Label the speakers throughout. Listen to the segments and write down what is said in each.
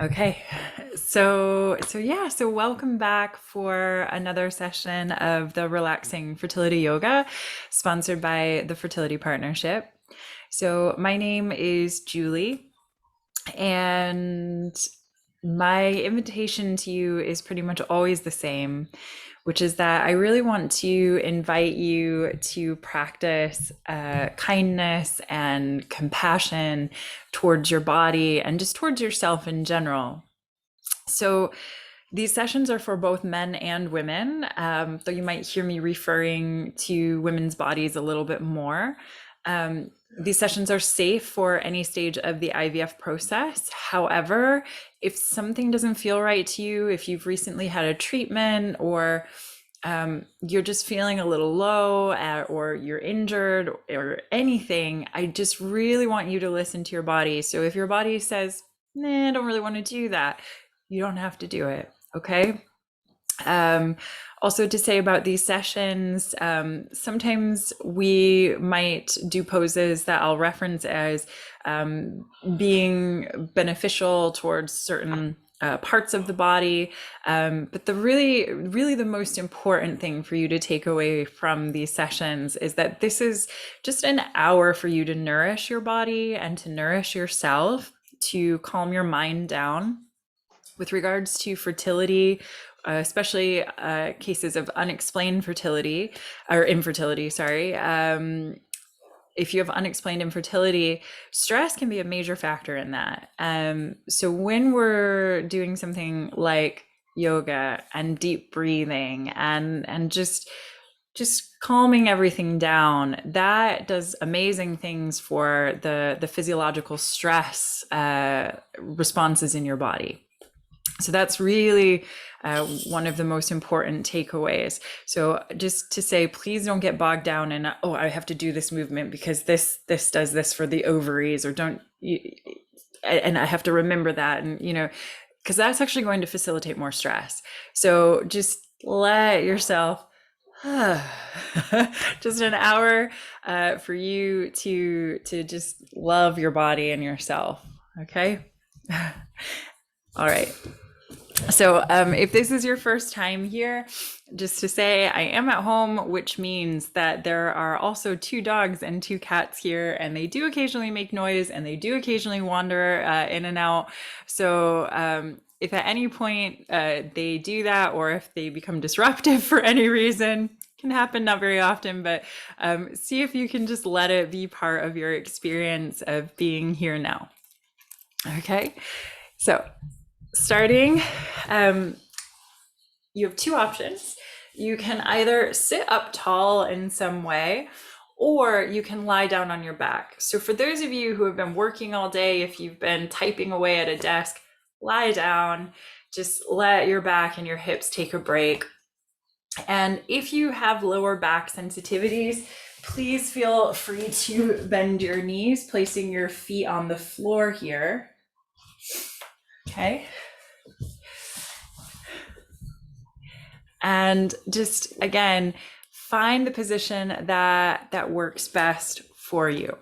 Speaker 1: Okay, so welcome back for another session of the Relaxing Fertility Yoga, sponsored by the Fertility Partnership. So my name is Julie, and my invitation to you is pretty much always the same, which is that I really want to invite you to practice kindness and compassion towards your body and just towards yourself in general. So these sessions are for both men and women, though you might hear me referring to women's bodies a little bit more. Um, these sessions are safe for any stage of the IVF process. However, if something doesn't feel right to you, if you've recently had a treatment or you're just feeling a little low or you're injured or anything, I just really want you to listen to your body. So if your body says, nah, I don't really want to do that, you don't have to do it. Okay. Um, Also, to say about these sessions, sometimes we might do poses that I'll reference as being beneficial towards certain parts of the body. But really the most important thing for you to take away from these sessions is that this is just an hour for you to nourish your body and to nourish yourself, to calm your mind down with regards to fertility, especially cases of unexplained fertility or infertility, sorry. If you have unexplained infertility, stress can be a major factor in that. So when we're doing something like yoga and deep breathing and just calming everything down, that does amazing things for the physiological stress responses in your body. So that's really one of the most important takeaways. So just to say, please don't get bogged down in, oh, I have to do this movement because this does this for the ovaries, or don't, and I have to remember that, and because that's actually going to facilitate more stress. So just let yourself just an hour for you to just love your body and yourself. Okay. All right. So if this is your first time here, just to say I am at home, which means that there are also two dogs and two cats here, and they do occasionally make noise and they do occasionally wander in and out. So if at any point they do that, or if they become disruptive for any reason, can happen, not very often, but see if you can just let it be part of your experience of being here now. Okay, so starting, you have two options. You can either sit up tall in some way, or you can lie down on your back. So for those of you who have been working all day, if you've been typing away at a desk, lie down, just let your back and your hips take a break. And if you have lower back sensitivities, please feel free to bend your knees, placing your feet on the floor here. Okay. And just again, find the position that works best for you.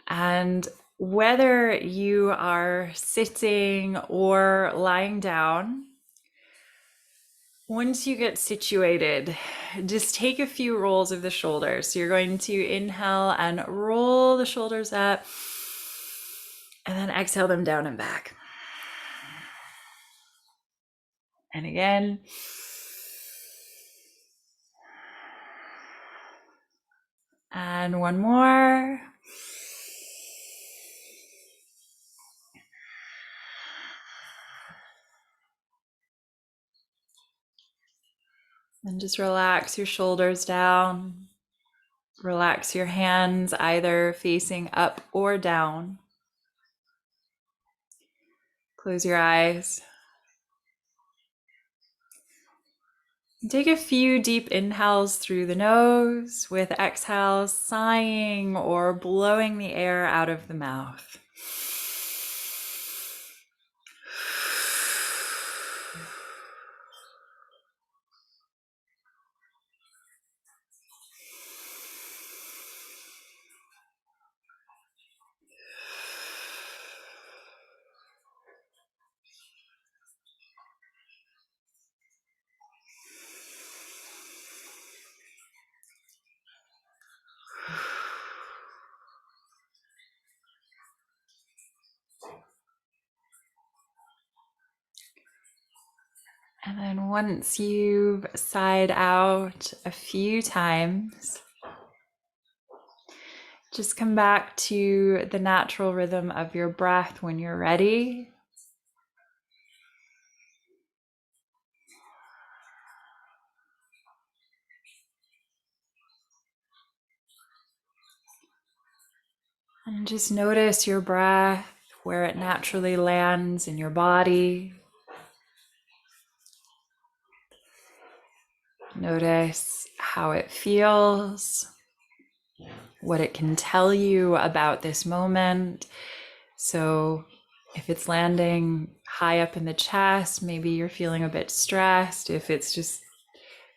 Speaker 1: And whether you are sitting or lying down, once you get situated, just take a few rolls of the shoulders. So you're going to inhale and roll the shoulders up, and then exhale them down and back. And again. And one more. And just relax your shoulders down. Relax your hands, either facing up or down. Close your eyes. Take a few deep inhales through the nose, with exhales sighing or blowing the air out of the mouth. And then once you've sighed out a few times, just come back to the natural rhythm of your breath when you're ready. And just notice your breath, where it naturally lands in your body. Notice how it feels, what it can tell you about this moment. So if it's landing high up in the chest, maybe you're feeling a bit stressed. If it's just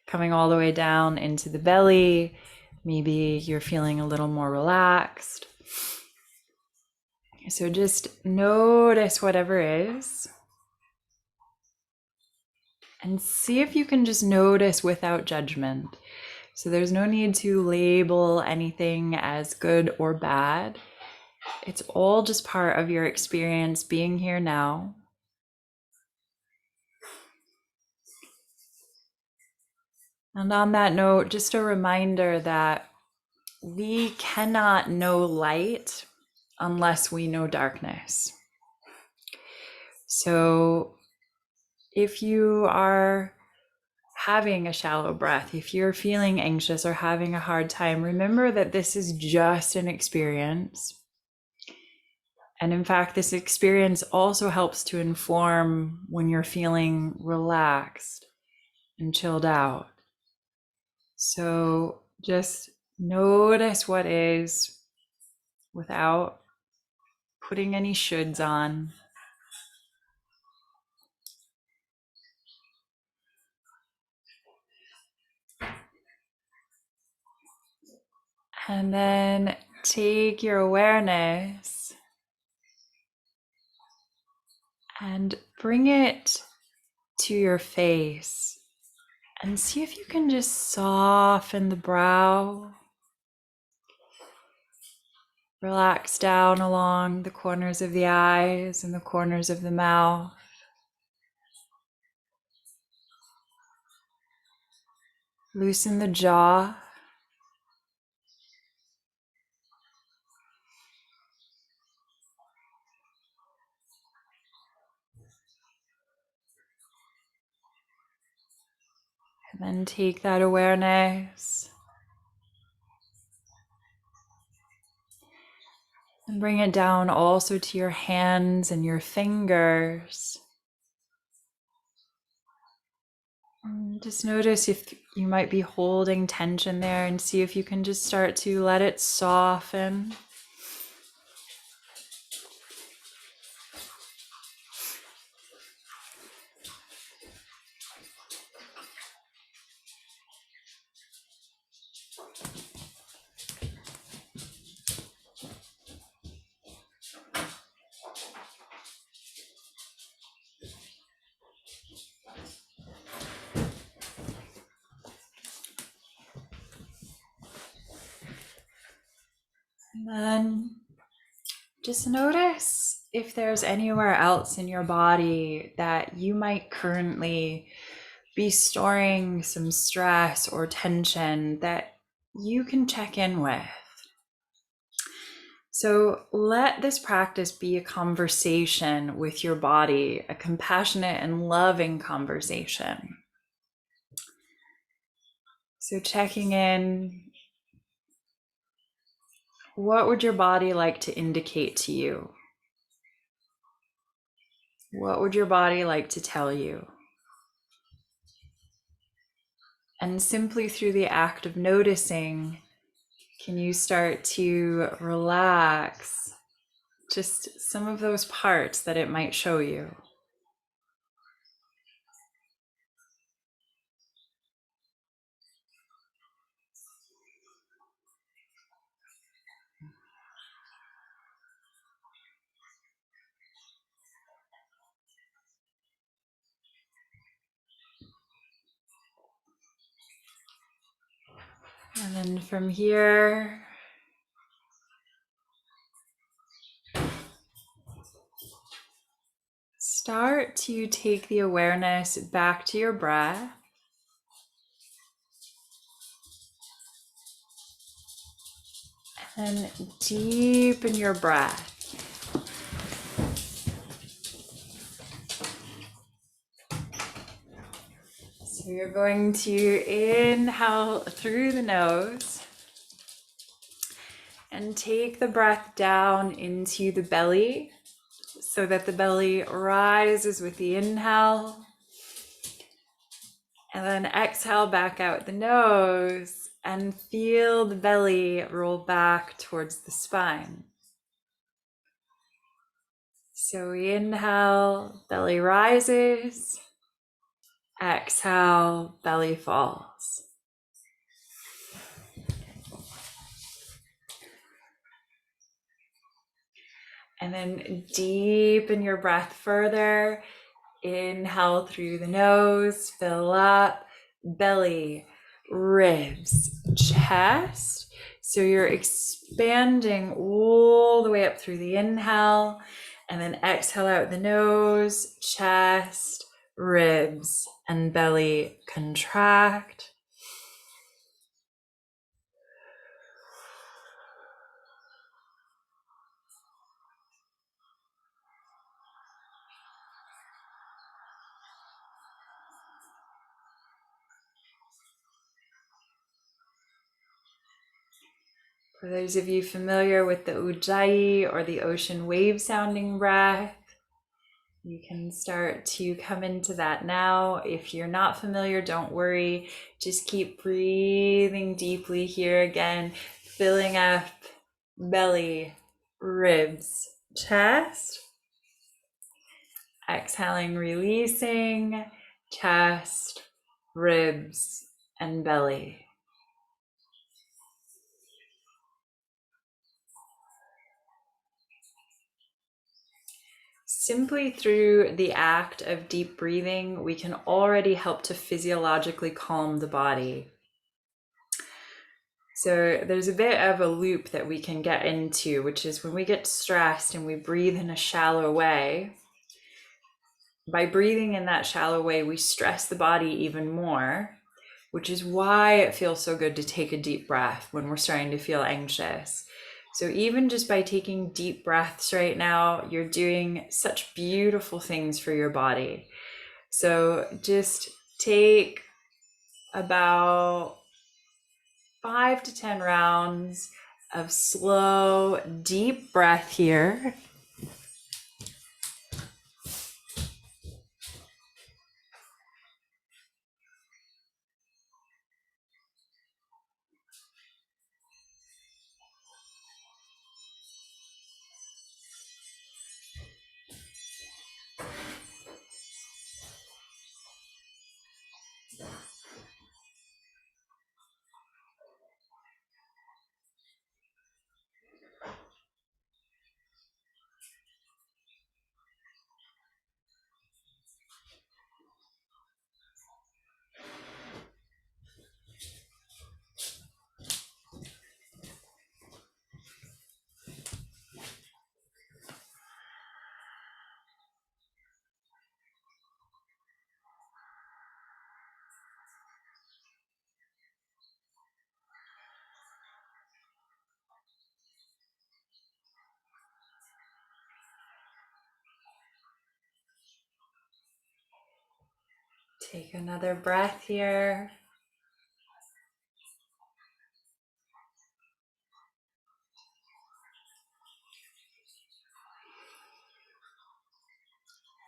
Speaker 1: coming all the way down into the belly, maybe you're feeling a little more relaxed. So just notice whatever is. And see if you can just notice without judgment. So there's no need to label anything as good or bad. It's all just part of your experience being here now. And on that note, just a reminder that we cannot know light unless we know darkness. So if you are having a shallow breath, if you're feeling anxious or having a hard time, remember that this is just an experience. And in fact, this experience also helps to inform when you're feeling relaxed and chilled out. So just notice what is without putting any shoulds on. And then take your awareness and bring it to your face and see if you can just soften the brow. Relax down along the corners of the eyes and the corners of the mouth. Loosen the jaw. And then take that awareness and bring it down also to your hands and your fingers. And just notice if you might be holding tension there and see if you can just start to let it soften. And then just notice if there's anywhere else in your body that you might currently be storing some stress or tension that you can check in with. So let this practice be a conversation with your body, a compassionate and loving conversation. So checking in, what would your body like to indicate to you? What would your body like to tell you? And simply through the act of noticing, can you start to relax just some of those parts that it might show you? And then from here, start to take the awareness back to your breath. And deepen your breath. So you're going to inhale through the nose and take the breath down into the belly so that the belly rises with the inhale. And then exhale back out the nose and feel the belly roll back towards the spine. So we inhale, belly rises. Exhale, belly falls. And then deepen your breath further. Inhale through the nose, fill up, belly, ribs, chest. So you're expanding all the way up through the inhale, and then exhale out the nose, chest, ribs, and belly contract. For those of you familiar with the Ujjayi or the ocean wave sounding breath, you can start to come into that now. If you're not familiar, don't worry. Just keep breathing deeply here again, filling up belly, ribs, chest. Exhaling, releasing chest, ribs, and belly. Simply through the act of deep breathing, we can already help to physiologically calm the body. So there's a bit of a loop that we can get into, which is when we get stressed and we breathe in a shallow way. By breathing in that shallow way, we stress the body even more, which is why it feels so good to take a deep breath when we're starting to feel anxious. So even just by taking deep breaths right now, you're doing such beautiful things for your body. So just take about 5 to 10 rounds of slow, deep breath here. Take another breath here.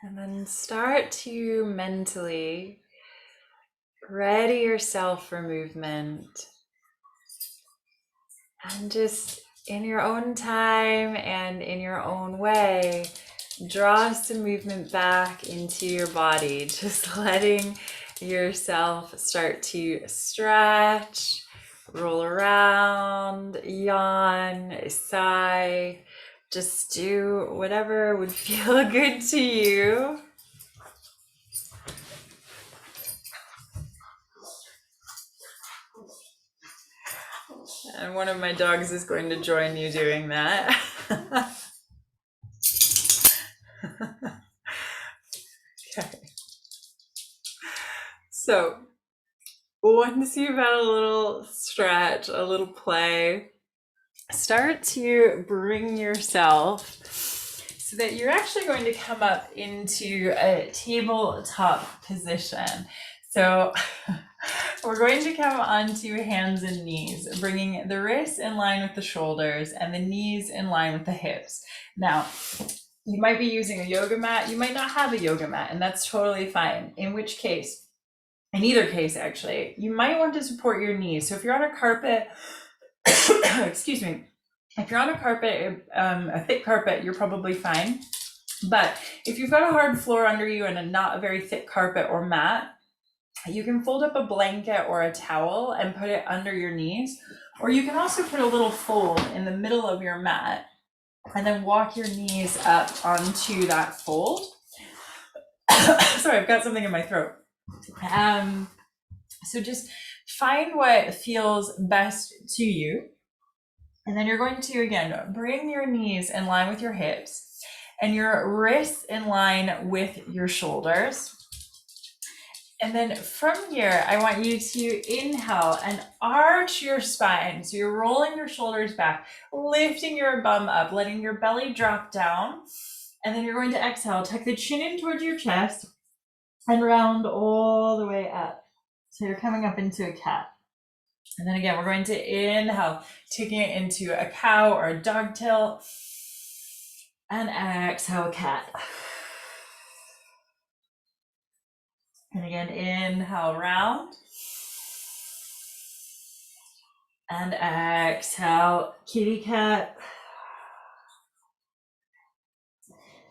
Speaker 1: And then start to mentally ready yourself for movement. And just in your own time and in your own way, draw some movement back into your body, just letting yourself start to stretch, roll around, yawn, sigh. Just do whatever would feel good to you. And one of my dogs is going to join you doing that. So once you've had a little stretch, a little play, start to bring yourself so that you're actually going to come up into a tabletop position. So we're going to come onto hands and knees, bringing the wrists in line with the shoulders and the knees in line with the hips. Now, you might be using a yoga mat. You might not have a yoga mat, and that's totally fine. In either case, actually, you might want to support your knees. So if you're on a carpet, excuse me, if you're on a carpet, a thick carpet, you're probably fine. But if you've got a hard floor under you and not a very thick carpet or mat, you can fold up a blanket or a towel and put it under your knees. Or you can also put a little fold in the middle of your mat and then walk your knees up onto that fold. Sorry, I've got something in my throat. So just find what feels best to you. And then you're going to, again, bring your knees in line with your hips and your wrists in line with your shoulders. And then from here, I want you to inhale and arch your spine. So you're rolling your shoulders back, lifting your bum up, letting your belly drop down. And then you're going to exhale, tuck the chin in towards your chest and round all the way up. So you're coming up into a cat. And then again, we're going to inhale, taking it into a cow or a dog tilt. And exhale, cat. And again, inhale, round. And exhale, kitty cat.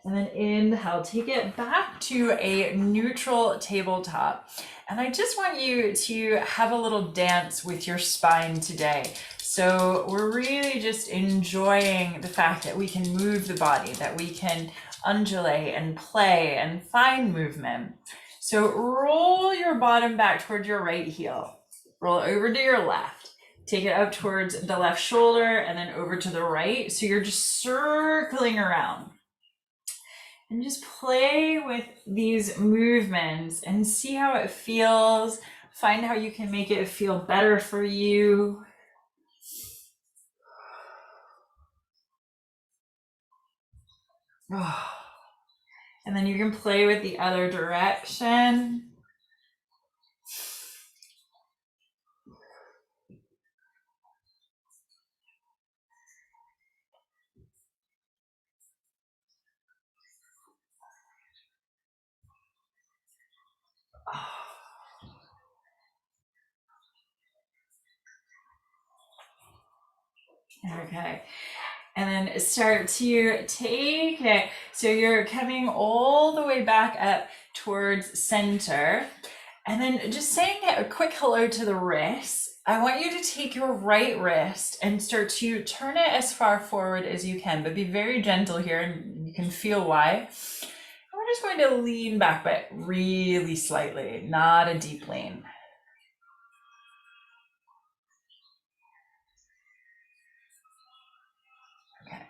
Speaker 1: And then inhale, take it back to a neutral tabletop. And I just want you to have a little dance with your spine today. So we're really just enjoying the fact that we can move the body, that we can undulate and play and find movement. So roll your bottom back towards your right heel. Roll over to your left. Take it up towards the left shoulder and then over to the right. So you're just circling around. And just play with these movements and see how it feels. Find how you can make it feel better for you. Oh. And then you can play with the other direction. Okay. And then start to take it. So you're coming all the way back up towards center. And then just saying a quick hello to the wrists. I want you to take your right wrist and start to turn it as far forward as you can, but be very gentle here and you can feel why. And we're just going to lean back, but really slightly, not a deep lean. Okay.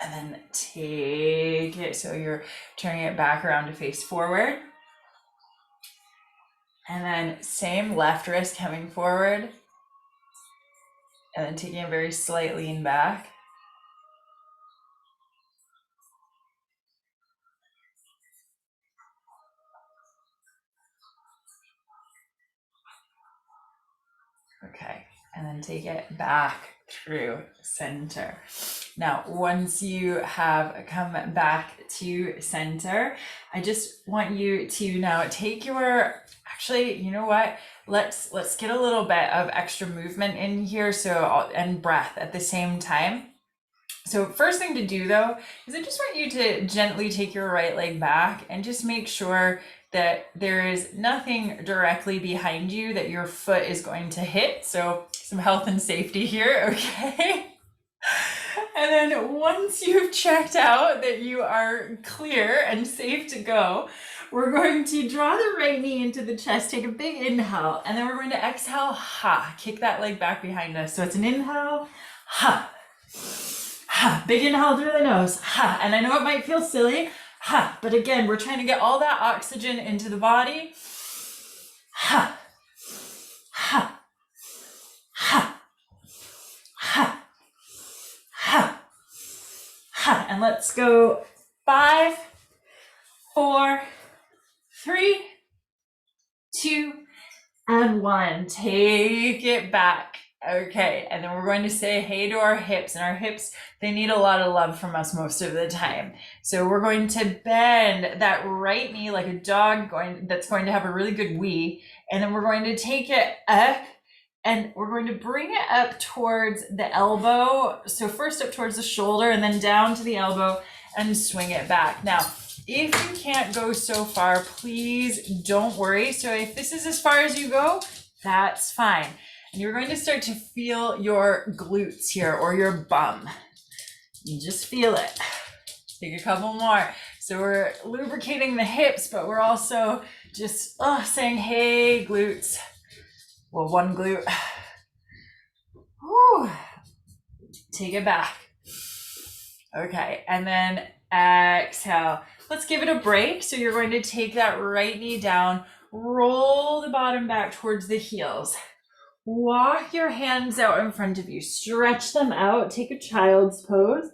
Speaker 1: And then take it, so you're turning it back around to face forward. And then same left wrist coming forward. And then taking a very slight lean back. Okay, and then take it back through center. Now, once you have come back to center, I just want you to now take your, actually, you know what? Let's get a little bit of extra movement in here, and breath at the same time. So first thing to do though, is I just want you to gently take your right leg back and just make sure that there is nothing directly behind you that your foot is going to hit. So some health and safety here, okay? And then once you've checked out that you are clear and safe to go, we're going to draw the right knee into the chest, take a big inhale, and then we're going to exhale, ha, kick that leg back behind us. So it's an inhale, ha. Ha, big inhale through the nose, ha, and I know it might feel silly, ha, but again, we're trying to get all that oxygen into the body, ha, And let's go 5, 4, 3, 2, and 1. Take it back. Okay, and then we're going to say hey to our hips, and our hips, they need a lot of love from us most of the time. So we're going to bend that right knee like a dog that's going to have a really good wee, and then we're going to take it up, and we're going to bring it up towards the elbow. So first up towards the shoulder, and then down to the elbow, and swing it back. Now, if you can't go so far, please don't worry. So if this is as far as you go, that's fine. And you're going to start to feel your glutes here, or your bum. You just feel it. Take a couple more. So we're lubricating the hips, but we're also just saying, hey, glutes. Well, one glute. Whew. Take it back. Okay, and then exhale. Let's give it a break. So you're going to take that right knee down, roll the bottom back towards the heels. Walk your hands out in front of you, stretch them out, take a child's pose.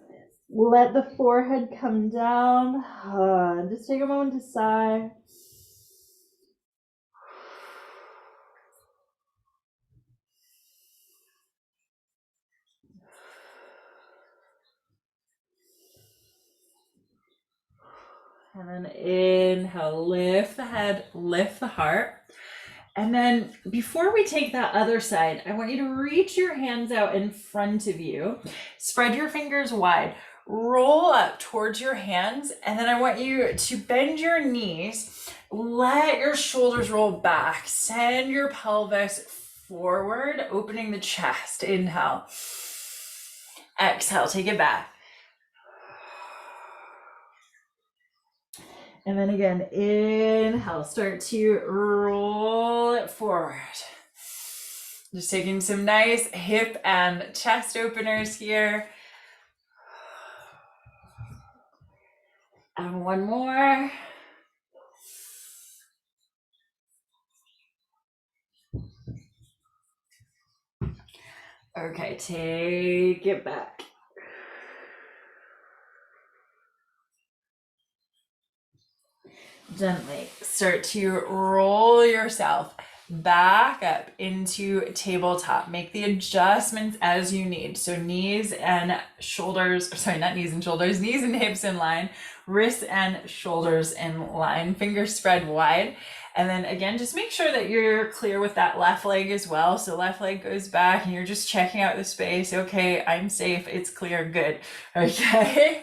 Speaker 1: Let the forehead come down. Just take a moment to sigh. And then inhale, lift the head, lift the heart. And then before we take that other side, I want you to reach your hands out in front of you. Spread your fingers wide. Roll up towards your hands. And then I want you to bend your knees. Let your shoulders roll back. Send your pelvis forward, opening the chest. Inhale. Exhale, take it back. And then again, inhale, start to roll it forward. Just taking some nice hip and chest openers here. And one more. Okay, take it back. Gently start to roll yourself back up into tabletop. Make the adjustments as you need. So knees and shoulders, sorry, not knees and shoulders, knees and hips in line, wrists and shoulders in line, fingers spread wide. And then again, just make sure that you're clear with that left leg as well. So left leg goes back and you're just checking out the space. Okay, I'm safe, it's clear, good. Okay.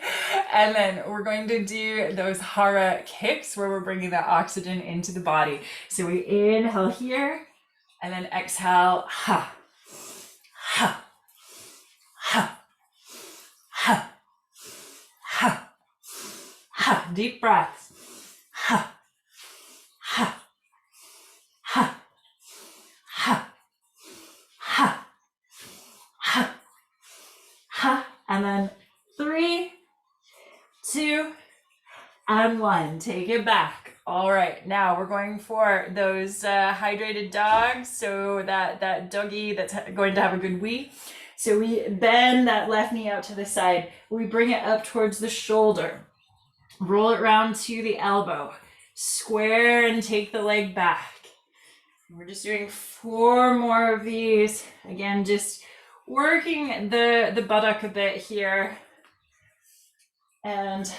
Speaker 1: And then we're going to do those Hara Kicks where we're bringing that oxygen into the body. So we inhale here and then exhale, ha, ha, ha, ha, ha, ha. Deep breaths. Ha, ha, ha, ha, ha, ha, ha. And then 3, 2, and 1. Take it back. All right, now we're going for those hydrated dogs. So that doggy that's going to have a good wee. So we bend that left knee out to the side. We bring it up towards the shoulder. Roll it round to the elbow. Square and take the leg back. We're just doing 4 more of these. Again, just working the buttock a bit here. And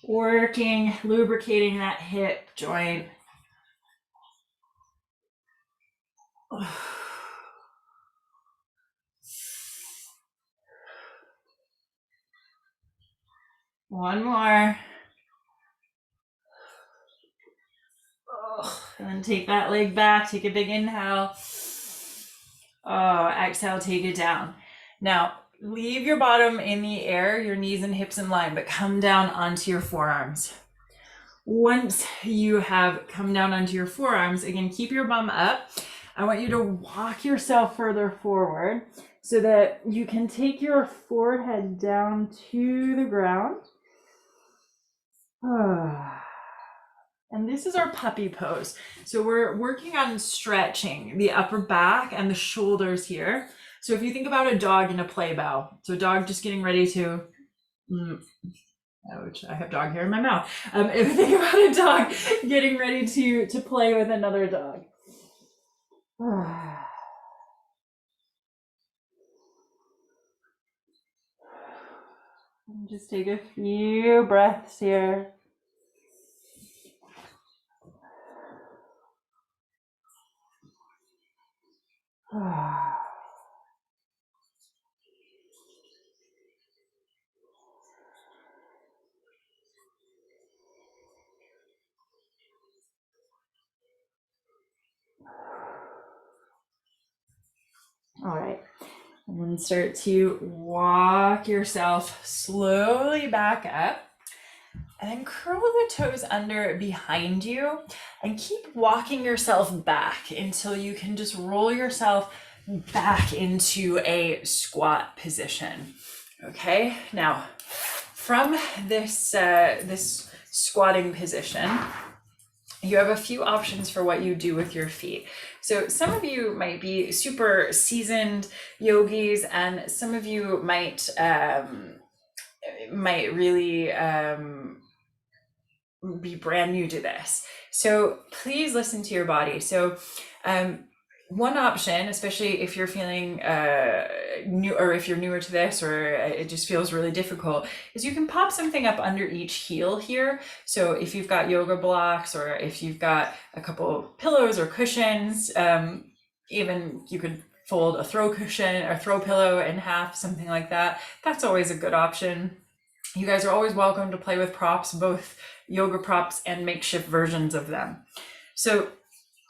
Speaker 1: working, lubricating that hip joint. One more. And then take that leg back, take a big inhale. Exhale, take it down. Now, leave your bottom in the air, your knees and hips in line, but come down onto your forearms. Once you have come down onto your forearms, again, keep your bum up. I want you to walk yourself further forward so that you can take your forehead down to the ground. And this is our puppy pose. So we're working on stretching the upper back and the shoulders here. So if you think about a dog in a play bow, so a dog just getting ready to Ouch, I have dog hair in my mouth. If you think about a dog getting ready to play with another dog. Just take a few breaths here. All right, and then start to walk yourself slowly back up, and then curl the toes under behind you and keep walking yourself back until you can just roll yourself back into a squat position. Okay, now from this this squatting position, you have a few options for what you do with your feet. So some of you might be super seasoned yogis, and some of you might really be brand new to this. So please listen to your body. So one option, especially if you're feeling new, or if you're newer to this, or it just feels really difficult, is you can pop something up under each heel here. So if you've got yoga blocks, or if you've got a couple pillows or cushions, even you could fold a throw cushion or throw pillow in half, something like that. That's always a good option. You guys are always welcome to play with props, both yoga props and makeshift versions of them. So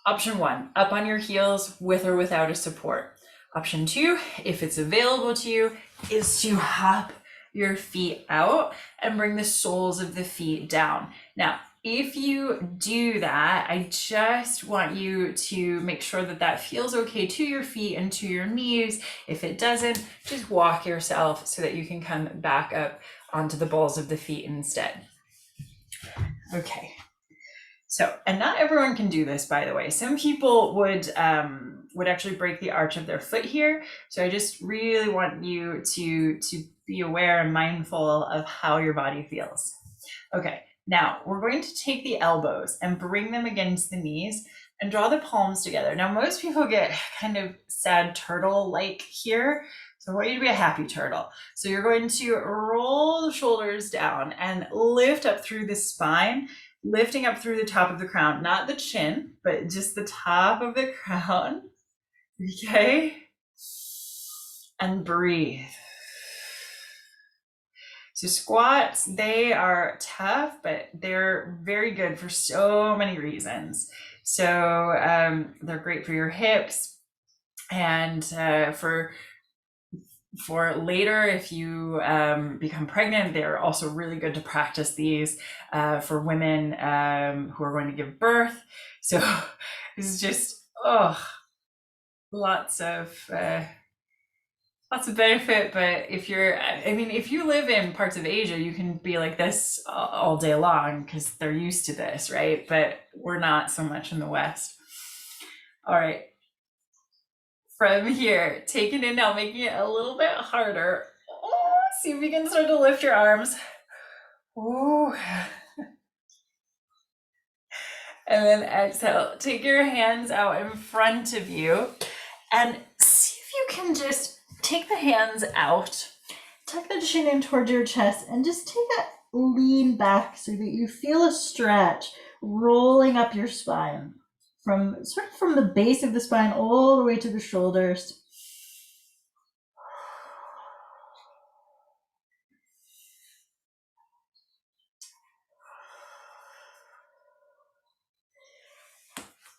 Speaker 1: option one, up on your heels with or without a support. Option two, if it's available to you, is to hop your feet out and bring the soles of the feet down. Now, if you do that, I just want you to make sure that that feels okay to your feet and to your knees. If it doesn't, just walk yourself so that you can come back up onto the balls of the feet instead. Okay. So, and not everyone can do this, by the way. Some people would actually break the arch of their foot here. So I just really want you to be aware and mindful of how your body feels. Okay, now we're going to take the elbows and bring them against the knees and draw the palms together. Now, most people get kind of sad turtle-like here. So I want you to be a happy turtle. So you're going to roll the shoulders down and lift up through the spine, lifting up through the top of the crown, not the chin, but just the top of the crown. Okay? And breathe. So squats, they are tough, but they're very good for so many reasons. So they're great for your hips, and for later, if you become pregnant, they're also really good to practice these for women who are going to give birth. So this is just lots of benefit. But if you live in parts of Asia, you can be like this all day long because they're used to this, right? But we're not so much in the West. All right. From here, take it in now, making it a little bit harder. See if you can start to lift your arms. Ooh. And then exhale. Take your hands out in front of you and see if you can just take the hands out, tuck the chin in towards your chest, and just take that lean back so that you feel a stretch rolling up your spine from the base of the spine all the way to the shoulders.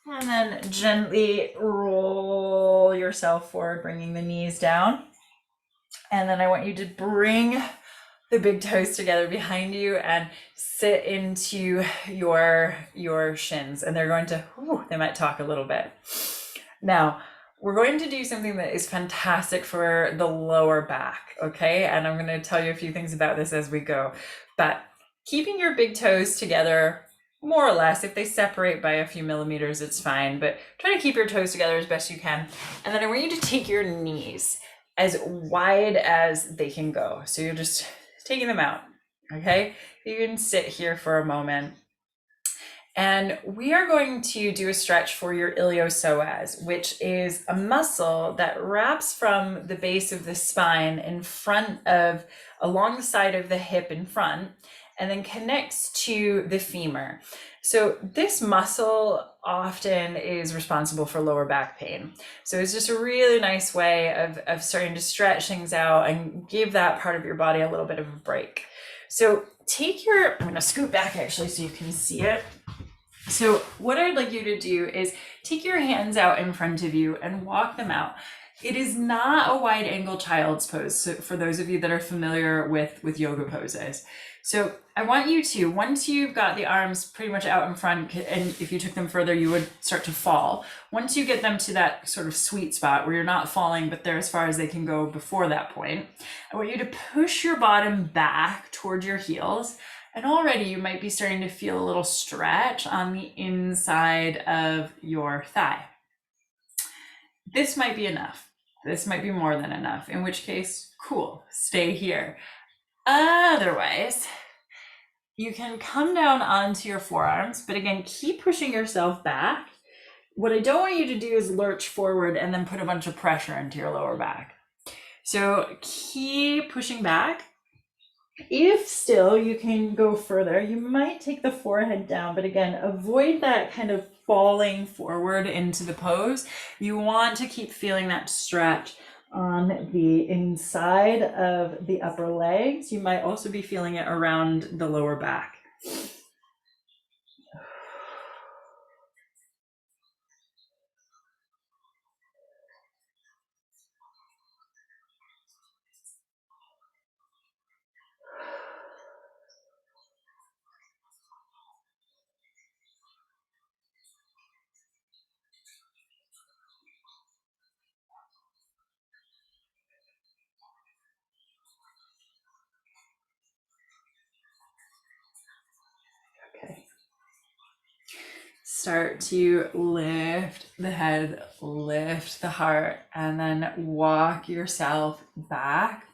Speaker 1: And then gently roll yourself forward, bringing the knees down. And then I want you to bring the big toes together behind you and sit into your shins. And they're going to, they might talk a little bit. Now, we're going to do something that is fantastic for the lower back, okay? And I'm going to tell you a few things about this as we go. But keeping your big toes together, more or less, if they separate by a few millimeters, it's fine. But try to keep your toes together as best you can. And then I want you to take your knees as wide as they can go. So you'll just taking them out. Okay, you can sit here for a moment. And we are going to do a stretch for your iliopsoas, which is a muscle that wraps from the base of the spine in front of, along the side of the hip in front, and then connects to the femur. So this muscle often is responsible for lower back pain. So it's just a really nice way of starting to stretch things out and give that part of your body a little bit of a break. So I'm gonna scoot back actually so you can see it. So what I'd like you to do is take your hands out in front of you and walk them out. It is not a wide angle child's pose, so for those of you that are familiar with yoga poses. So I want you to, once you've got the arms pretty much out in front, and if you took them further, you would start to fall. Once you get them to that sort of sweet spot where you're not falling, but they're as far as they can go before that point, I want you to push your bottom back towards your heels. And already you might be starting to feel a little stretch on the inside of your thigh. This might be enough. This might be more than enough, in which case, cool, stay here. Otherwise, you can come down onto your forearms, but again, keep pushing yourself back. What I don't want you to do is lurch forward and then put a bunch of pressure into your lower back. So keep pushing back. If still you can go further, you might take the forehead down, but again, avoid that kind of falling forward into the pose. You want to keep feeling that stretch on the inside of the upper legs. You might also be feeling it around the lower back. Okay. Start to lift the head, lift the heart, and then walk yourself back.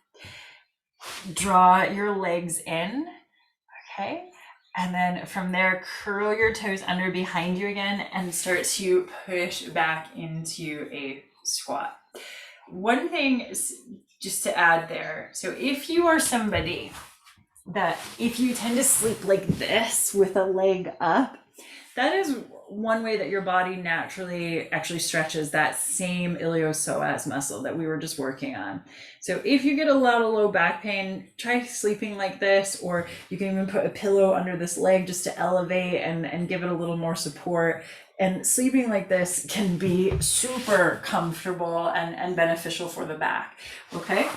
Speaker 1: Draw your legs in, okay? And then from there, curl your toes under behind you again and start to push back into a squat. One thing is just to add there. So if you are somebody that if you tend to sleep like this with a leg up, that is one way that your body naturally actually stretches that same iliopsoas muscle that we were just working on. So if you get a lot of low back pain, try sleeping like this, or you can even put a pillow under this leg just to elevate and give it a little more support. And sleeping like this can be super comfortable and beneficial for the back. Okay,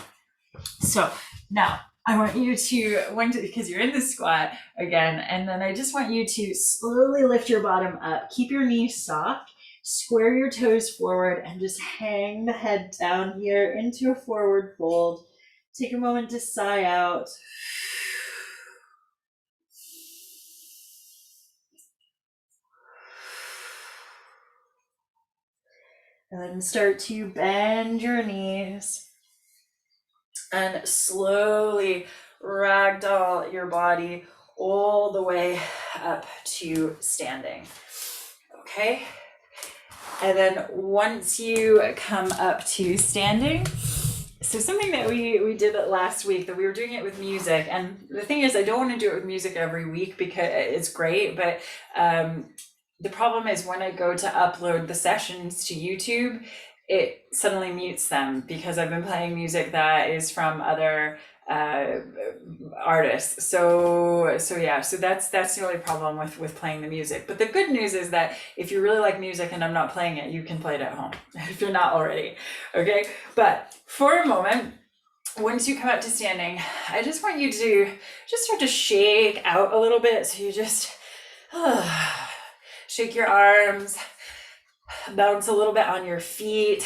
Speaker 1: so now I want you to, because you're in the squat again, and then I just want you to slowly lift your bottom up, keep your knees soft, square your toes forward, and just hang the head down here into a forward fold. Take a moment to sigh out. And then start to bend your knees and slowly ragdoll your body all the way up to standing. Okay. And then once you come up to standing, so something that we did it last week, that we were doing it with music. And the thing is, I don't want to do it with music every week because it's great, but the problem is when I go to upload the sessions to YouTube, it suddenly mutes them because I've been playing music that is from other artists. So that's the only problem with playing the music. But the good news is that if you really like music and I'm not playing it, you can play it at home if you're not already. Okay, but for a moment, once you come up to standing, I just want you to just start to shake out a little bit. So you just shake your arms, bounce a little bit on your feet,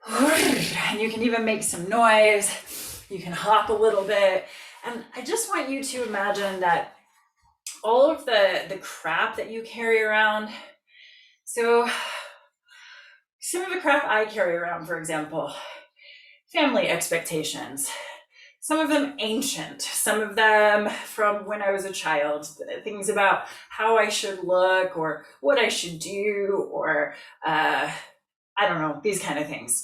Speaker 1: and you can even make some noise. You can hop a little bit. And I just want you to imagine that all of the crap that you carry around, so some of the crap I carry around, for example, family expectations, some of them ancient, some of them from when I was a child, things about how I should look or what I should do, or I don't know, these kind of things.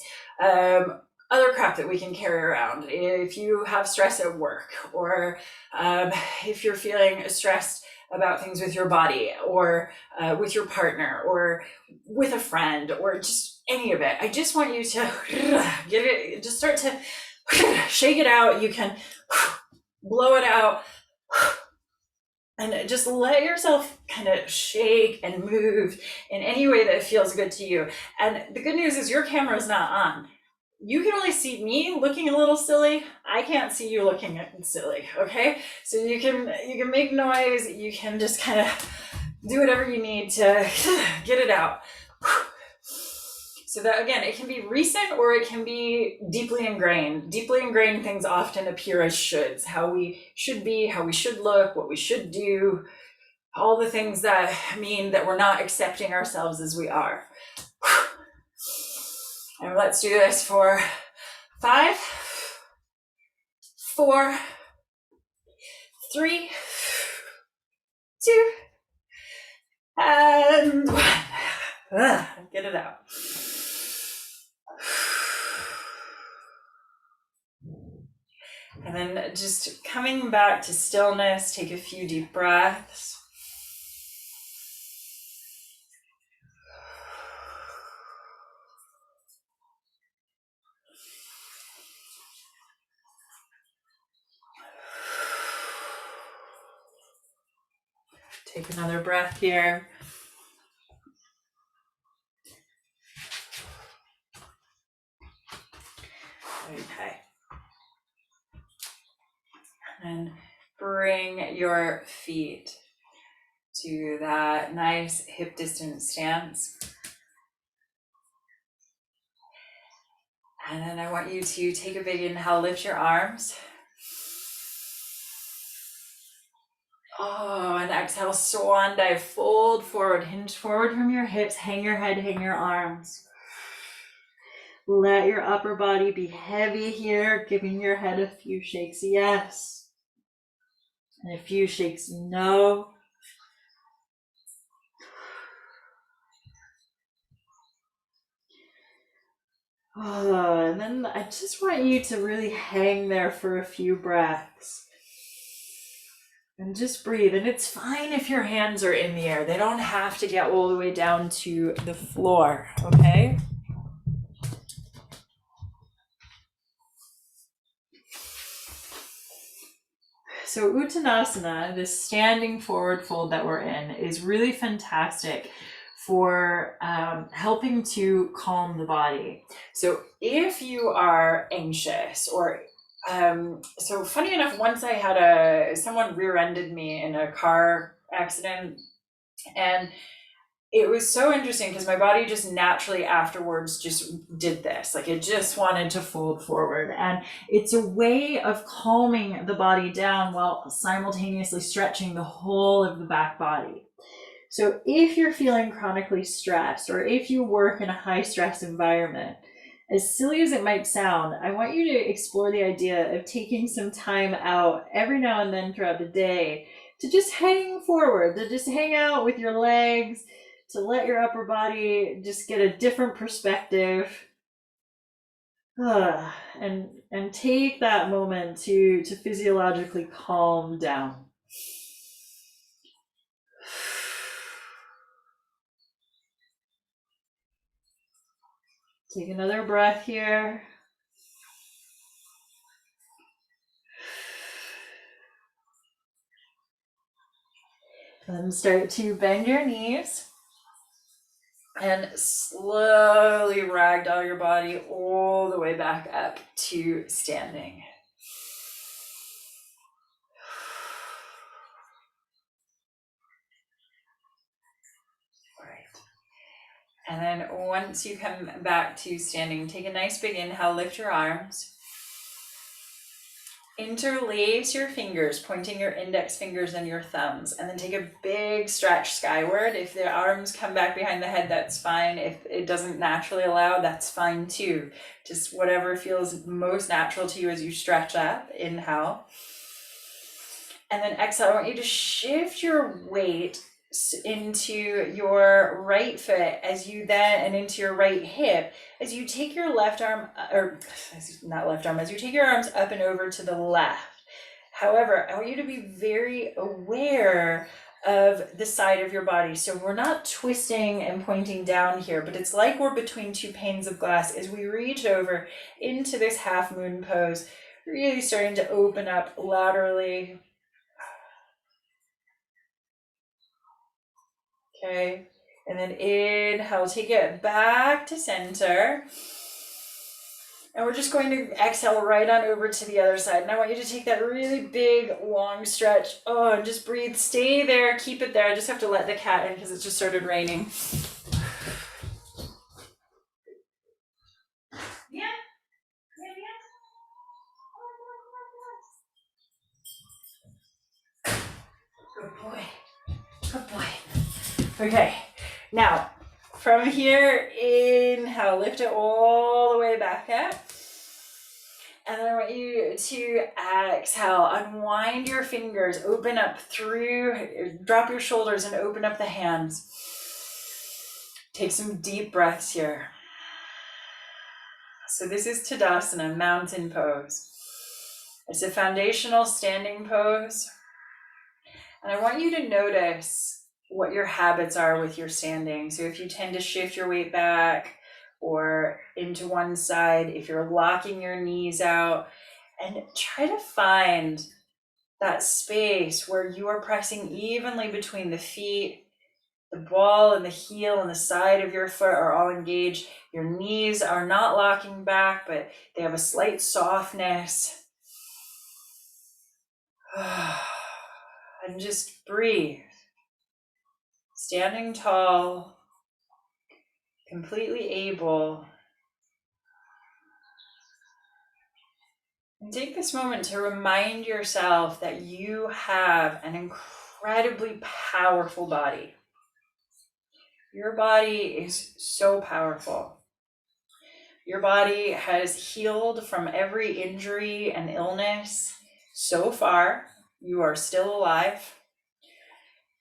Speaker 1: Other crap that we can carry around if you have stress at work, or if you're feeling stressed about things with your body, or with your partner, or with a friend, or just any of it. I just want you to get it, just start to shake it out. You can blow it out and just let yourself kind of shake and move in any way that feels good to you. And the good news is your camera is not on. You can only see me looking a little silly. I can't see you looking silly, okay? So you can make noise, you can just kind of do whatever you need to get it out. So that, again, it can be recent or it can be deeply ingrained. Deeply ingrained things often appear as shoulds, how we should be, how we should look, what we should do, all the things that mean that we're not accepting ourselves as we are. And let's do this for 5, 4, 3, 2, and 1. Get it out. And then just coming back to stillness, take a few deep breaths. Take another breath here. Okay. And bring your feet to that nice hip distance stance. And then I want you to take a big inhale, lift your arms. Oh, and exhale, swan dive, fold forward, hinge forward from your hips, hang your head, hang your arms. Let your upper body be heavy here, giving your head a few shakes, yes. And a few shakes, no. Oh, and then I just want you to really hang there for a few breaths. And just breathe. And it's fine if your hands are in the air. They don't have to get all the way down to the floor, okay? So Uttanasana, this standing forward fold that we're in, is really fantastic for helping to calm the body. So if you are anxious, or so funny enough, once I had someone rear-ended me in a car accident, and it was so interesting because my body just naturally afterwards just did this. Like, it just wanted to fold forward. And it's a way of calming the body down while simultaneously stretching the whole of the back body. So if you're feeling chronically stressed, or if you work in a high stress environment, as silly as it might sound, I want you to explore the idea of taking some time out every now and then throughout the day to just hang forward, to just hang out with your legs, to let your upper body just get a different perspective. And take that moment to physiologically calm down. Take another breath here. And start to bend your knees and slowly ragdoll your body all the way back up to standing. All right. And then once you come back to standing, take a nice big inhale, lift your arms. Interlace your fingers, pointing your index fingers and your thumbs, and then take a big stretch skyward. If the arms come back behind the head, that's fine. If it doesn't naturally allow, that's fine too. Just whatever feels most natural to you as you stretch up. Inhale. And then exhale. I want you to shift your weight into your right foot as you then, and into your right hip as you take your left arm, or not left arm, as you take your arms up and over to the left. However, I want you to be very aware of the side of your body. So we're not twisting and pointing down here, but it's like we're between two panes of glass as we reach over into this half moon pose, really starting to open up laterally. Okay, and then inhale, take it back to center. And we're just going to exhale right on over to the other side. And I want you to take that really big, long stretch. Oh, and just breathe. Stay there. Keep it there. I just have to let the cat in because it just started raining. Yeah. Good boy. Good boy. Okay. Now, from here, inhale, lift it all the way back up. And then I want you to exhale, unwind your fingers, open up through, drop your shoulders and open up the hands. Take some deep breaths here. So this is Tadasana, mountain pose. It's a foundational standing pose. And I want you to notice what your habits are with your standing. So if you tend to shift your weight back or into one side, if you're locking your knees out, and try to find that space where you are pressing evenly between the feet, the ball and the heel and the side of your foot are all engaged. Your knees are not locking back, but they have a slight softness. And just breathe. Standing tall, completely able. And take this moment to remind yourself that you have an incredibly powerful body. Your body is so powerful. Your body has healed from every injury and illness. So far, you are still alive.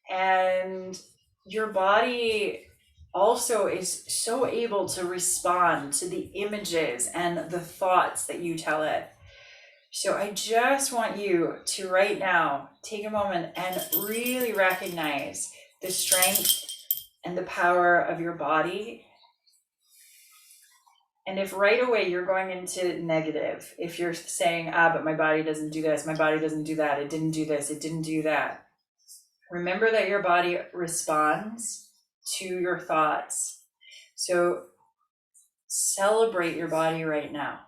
Speaker 1: And your body also is so able to respond to the images and the thoughts that you tell it. So I just want you to right now take a moment and really recognize the strength and the power of your body. And if right away you're going into negative, if you're saying, but my body doesn't do this, my body doesn't do that, it didn't do this, it didn't do that. Remember that your body responds to your thoughts. So celebrate your body right now.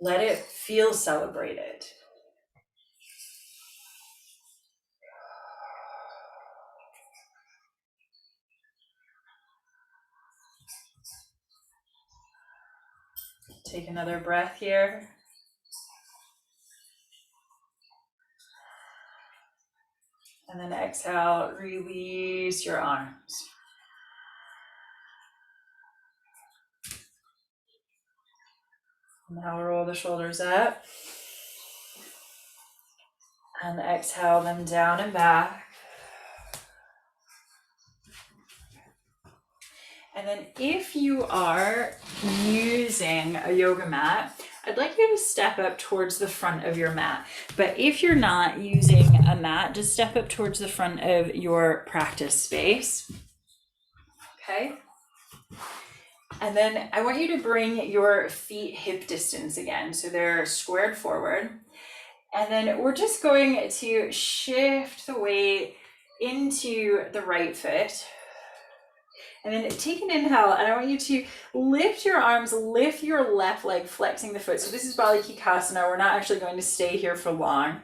Speaker 1: Let it feel celebrated. Take another breath here. And then exhale, release your arms. Now roll the shoulders up. And exhale them down and back. And then if you are using a yoga mat, I'd like you to step up towards the front of your mat. But if you're not using a mat, just step up towards the front of your practice space. Okay. And then I want you to bring your feet hip distance again. So they're squared forward. And then we're just going to shift the weight into the right foot. And then take an inhale, and I want you to lift your arms, lift your left leg, flexing the foot. So this is Balikikasana. We're not actually going to stay here for long.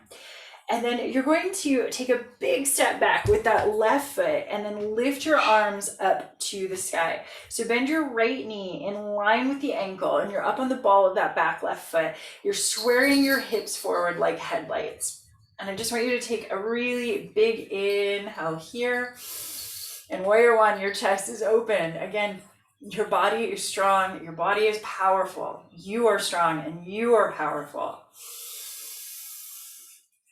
Speaker 1: And then you're going to take a big step back with that left foot and then lift your arms up to the sky. So bend your right knee in line with the ankle and you're up on the ball of that back left foot. You're squaring your hips forward like headlights. And I just want you to take a really big inhale here. And warrior one, your chest is open. Again, your body is strong. Your body is powerful. You are strong and you are powerful.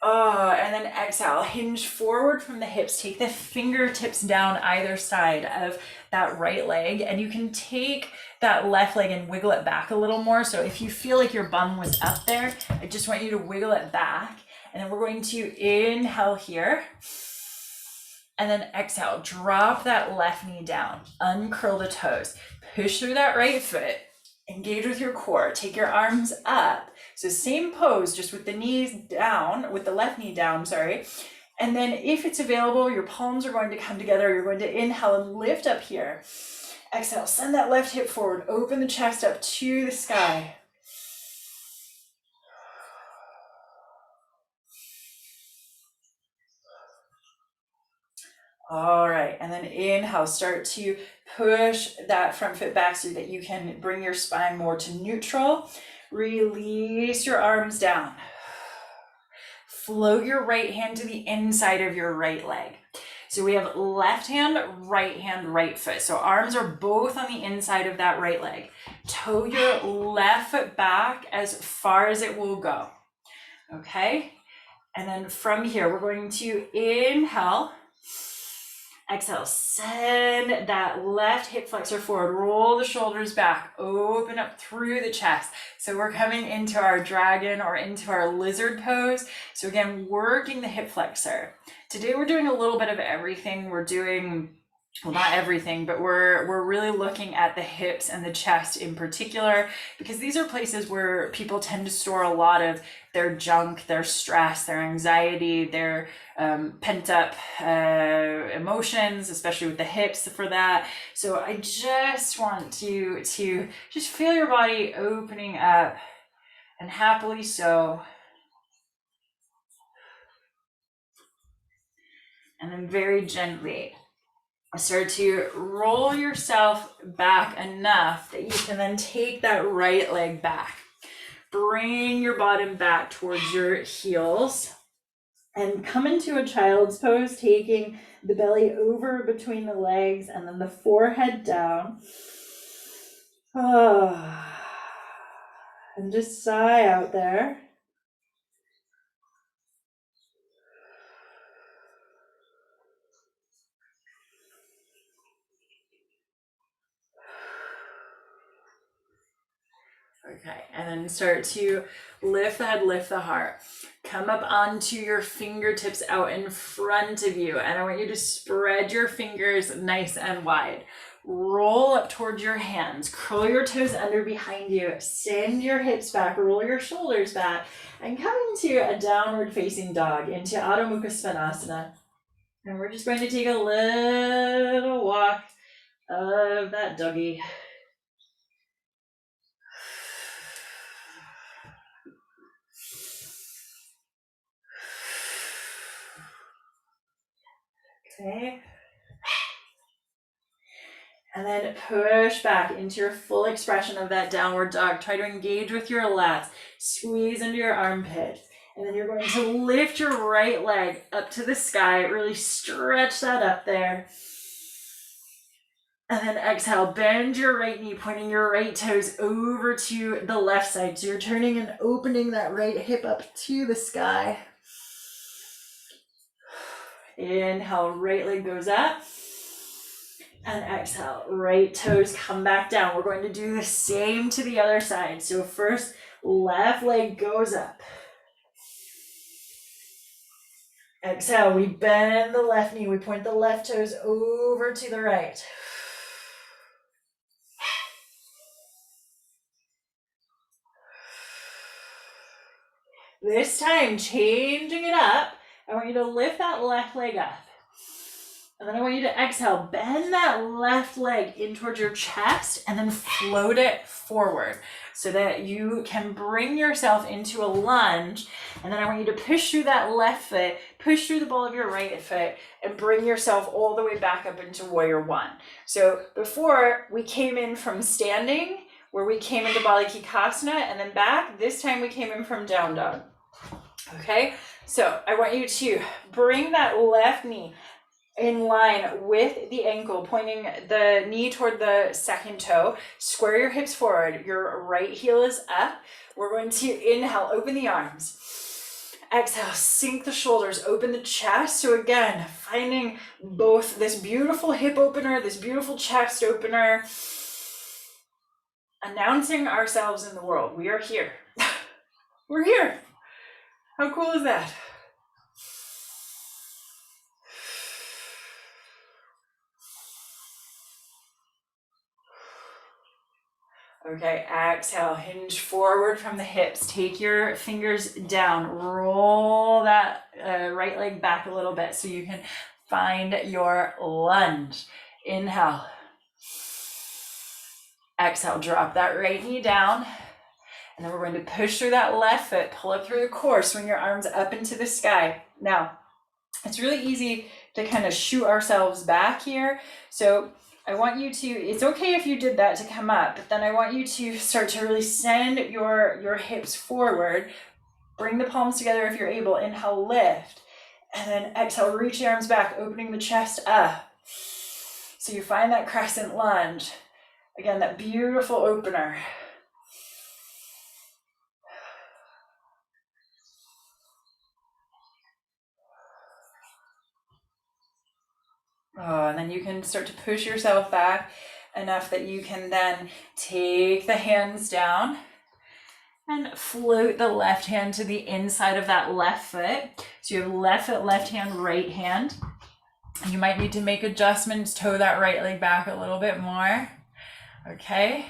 Speaker 1: Oh, and then exhale, hinge forward from the hips. Take the fingertips down either side of that right leg. And you can take that left leg and wiggle it back a little more. So if you feel like your bum was up there, I just want you to wiggle it back. And then we're going to inhale here. And then exhale, drop that left knee down, uncurl the toes, push through that right foot, engage with your core, take your arms up. So same pose, just with the knees down, with the left knee down, sorry. And then if it's available, your palms are going to come together. You're going to inhale and lift up here. Exhale, send that left hip forward, open the chest up to the sky. All right, and then inhale, start to push that front foot back so that you can bring your spine more to neutral. Release your arms down. Float your right hand to the inside of your right leg. So we have left hand, right foot. So arms are both on the inside of that right leg. Toe your left foot back as far as it will go. Okay, and then from here, we're going to inhale. Exhale, send that left hip flexor forward, roll the shoulders back, open up through the chest. So we're coming into our dragon or into our lizard pose. So again, working the hip flexor. Today we're doing a little bit of everything. We're doing, well, not everything, but we're really looking at the hips and the chest in particular, because these are places where people tend to store a lot of their junk, their stress, their anxiety, their pent up emotions, especially with the hips for that. So I just want you to just feel your body opening up, and happily so. And then very gently start to roll yourself back enough that you can then take that right leg back. Bring your bottom back towards your heels and come into a child's pose, taking the belly over between the legs and then the forehead down. Oh. And just sigh out there. Okay, and then start to lift the head, lift the heart. Come up onto your fingertips out in front of you. And I want you to spread your fingers nice and wide. Roll up towards your hands. Curl your toes under behind you. Send your hips back. Roll your shoulders back. And come into a downward facing dog, into Adho Mukha Svanasana. And we're just going to take a little walk of that doggy. Okay. And then push back into your full expression of that downward dog. Try to engage with your lats. Squeeze into your armpit. And then you're going to lift your right leg up to the sky. Really stretch that up there. And then exhale, bend your right knee, pointing your right toes over to the left side. So you're turning and opening that right hip up to the sky. Inhale, right leg goes up. And exhale, right toes come back down. We're going to do the same to the other side. So first, left leg goes up. Exhale, we bend the left knee. We point the left toes over to the right. This time, changing it up, I want you to lift that left leg up. And then I want you to exhale, bend that left leg in towards your chest and then float it forward so that you can bring yourself into a lunge. And then I want you to push through that left foot, push through the ball of your right foot, and bring yourself all the way back up into warrior one. So before we came in from standing, where we came into Balikikasana and then back, this time we came in from down dog. Okay, so I want you to bring that left knee in line with the ankle, pointing the knee toward the second toe. Square your hips forward. Your right heel is up. We're going to inhale, open the arms. Exhale, sink the shoulders, open the chest. So again, finding both this beautiful hip opener, this beautiful chest opener, announcing ourselves in the world. We are here. We're here. How cool is that? Okay, exhale, hinge forward from the hips. Take your fingers down. Roll that right leg back a little bit so you can find your lunge. Inhale. Exhale, drop that right knee down. And then we're going to push through that left foot, pull up through the core, swing your arms up into the sky. Now, it's really easy to kind of shoot ourselves back here. So I want you to, it's okay if you did that to come up, but then I want you to start to really send your hips forward. Bring the palms together if you're able. Inhale, lift. And then exhale, reach the arms back, opening the chest up. So you find that crescent lunge. Again, that beautiful opener. Oh, and then you can start to push yourself back enough that you can then take the hands down and float the left hand to the inside of that left foot. So you have left foot, left hand, right hand. You might need to make adjustments, toe that right leg back a little bit more. Okay,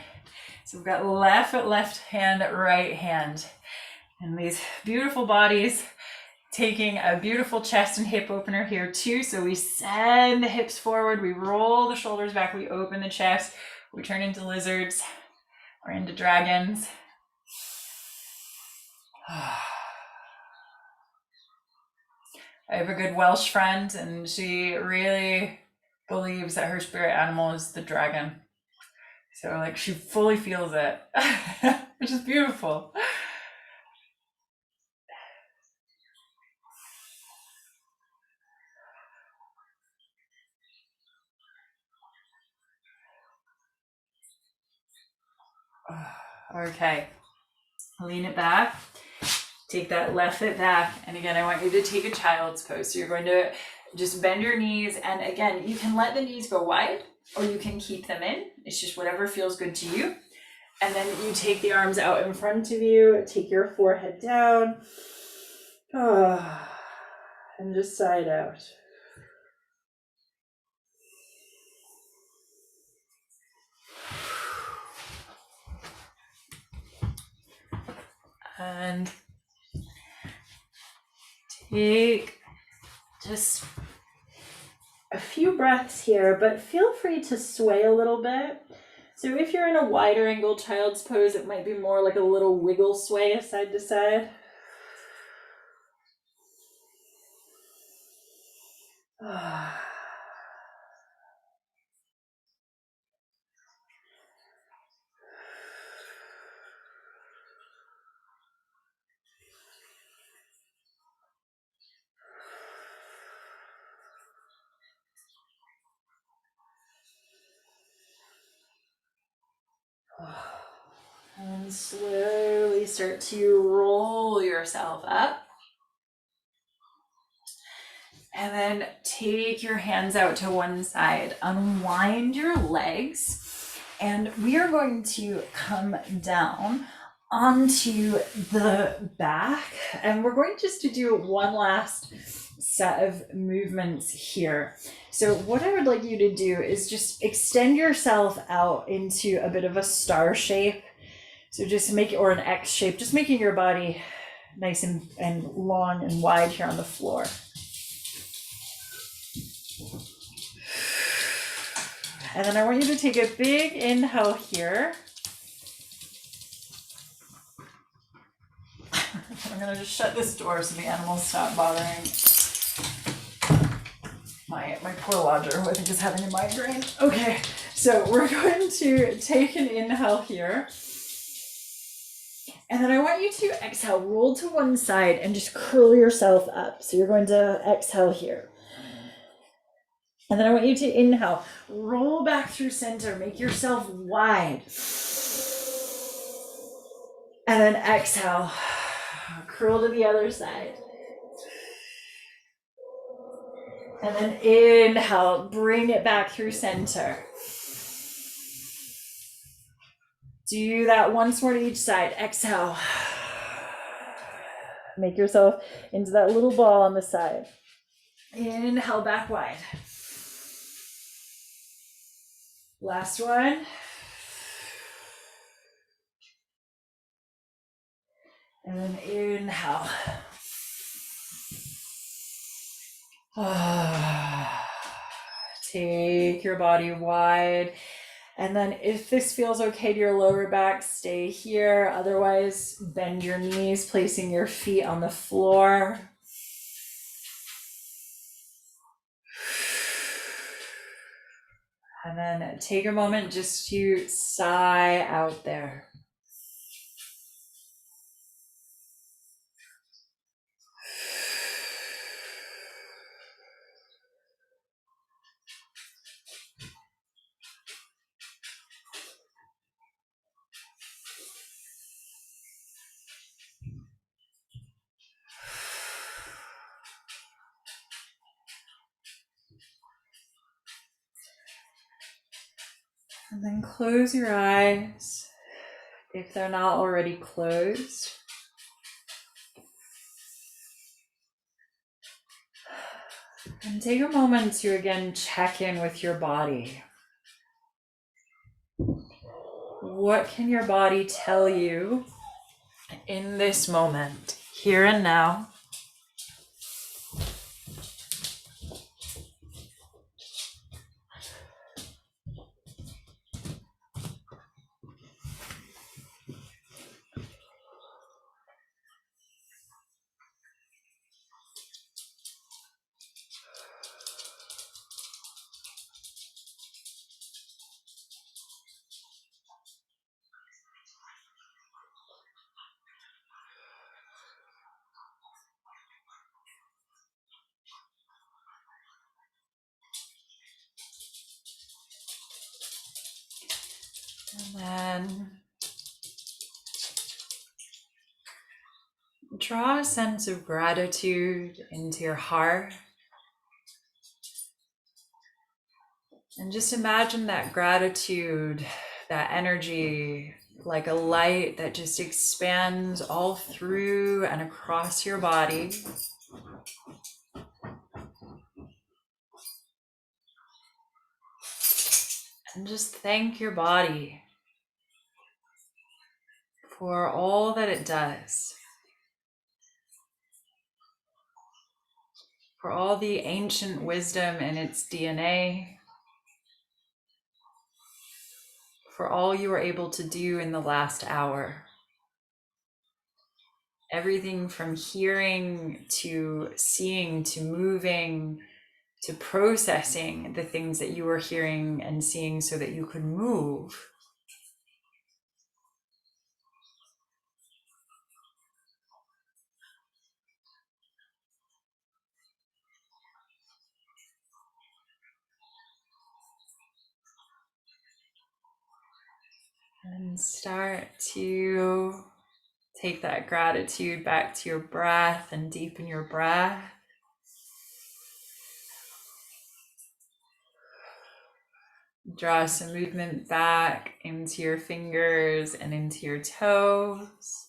Speaker 1: so we've got left foot, left hand, right hand. And these beautiful bodies, taking a beautiful chest and hip opener here too. So we send the hips forward, we roll the shoulders back, we open the chest, we turn into lizards or into dragons. I have a good Welsh friend and she really believes that her spirit animal is the dragon. So like she fully feels it, which is beautiful. Okay, lean it back, take that left foot back, and again I want you to take a child's pose. So you're going to just bend your knees, and again you can let the knees go wide or you can keep them in. It's just whatever feels good to you. And then you take the arms out in front of you, take your forehead down, and just side out. And take just a few breaths here, but feel free to sway a little bit. So if you're in a wider angle child's pose, it might be more like a little wiggle sway side to side. And slowly start to roll yourself up. And then take your hands out to one side, unwind your legs, and we are going to come down onto the back, and we're going just to do one last set of movements here. So what I would like you to do is just extend yourself out into a bit of a star shape. So just make it, or an X shape, just making your body nice and long and wide here on the floor. And then I want you to take a big inhale here. I'm gonna just shut this door so the animals stop bothering my poor lodger, who I think is having a migraine. Okay, so we're going to take an inhale here. And then I want you to exhale, roll to one side and just curl yourself up. So you're going to exhale here. And then I want you to inhale, roll back through center, make yourself wide. And then exhale, curl to the other side. And then inhale, bring it back through center. Do that once more to each side. Exhale. Make yourself into that little ball on the side. Inhale, back wide. Last one. And then inhale. Take your body wide. And then if this feels okay to your lower back, stay here. Otherwise, bend your knees, placing your feet on the floor. And then take a moment just to sigh out there. And then close your eyes if they're not already closed. And take a moment to again check in with your body. What can your body tell you in this moment, here and now? And then draw a sense of gratitude into your heart. And just imagine that gratitude, that energy, like a light that just expands all through and across your body. And just thank your body for all that it does, for all the ancient wisdom in its DNA, for all you were able to do in the last hour. Everything from hearing to seeing to moving to processing the things that you were hearing and seeing so that you could move. And start to take that gratitude back to your breath and deepen your breath. Draw some movement back into your fingers and into your toes.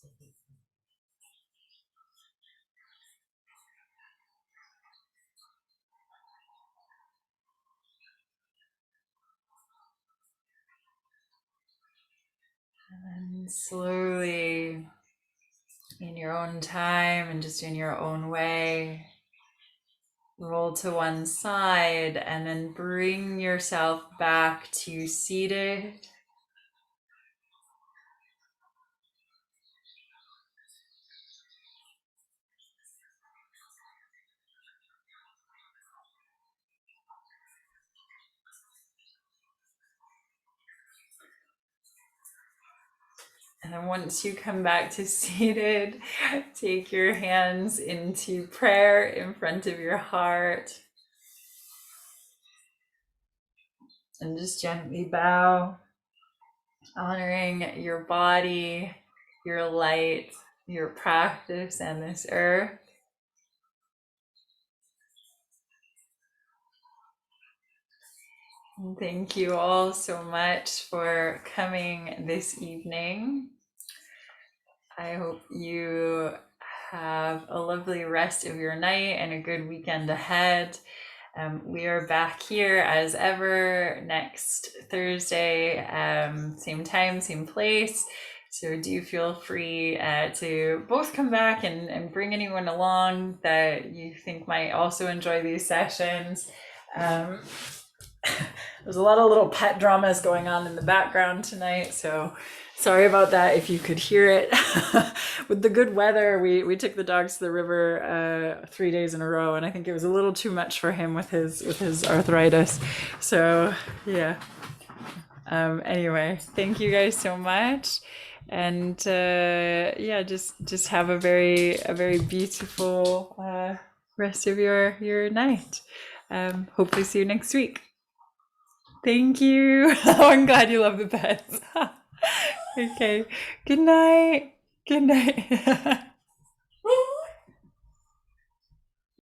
Speaker 1: And slowly, in your own time and just in your own way, Roll to one side and then bring yourself back to seated. And then once you come back to seated, take your hands into prayer in front of your heart and just gently bow, honoring your body, your light, your practice, and this earth. And thank you all so much for coming this evening. I hope you have a lovely rest of your night and a good weekend ahead. We are back here as ever next Thursday, same time, same place. So do feel free to both come back and bring anyone along that you think might also enjoy these sessions. There's a lot of little pet dramas going on in the background tonight, so sorry about that if you could hear it. With the good weather, we took the dogs to the river 3 days in a row, and I think it was a little too much for him with his arthritis. So yeah. Anyway, thank you guys so much, and yeah, just have a very beautiful rest of your night. Hopefully see you next week. Thank you. Oh, I'm glad you love the pets. Okay. Good night. Good night.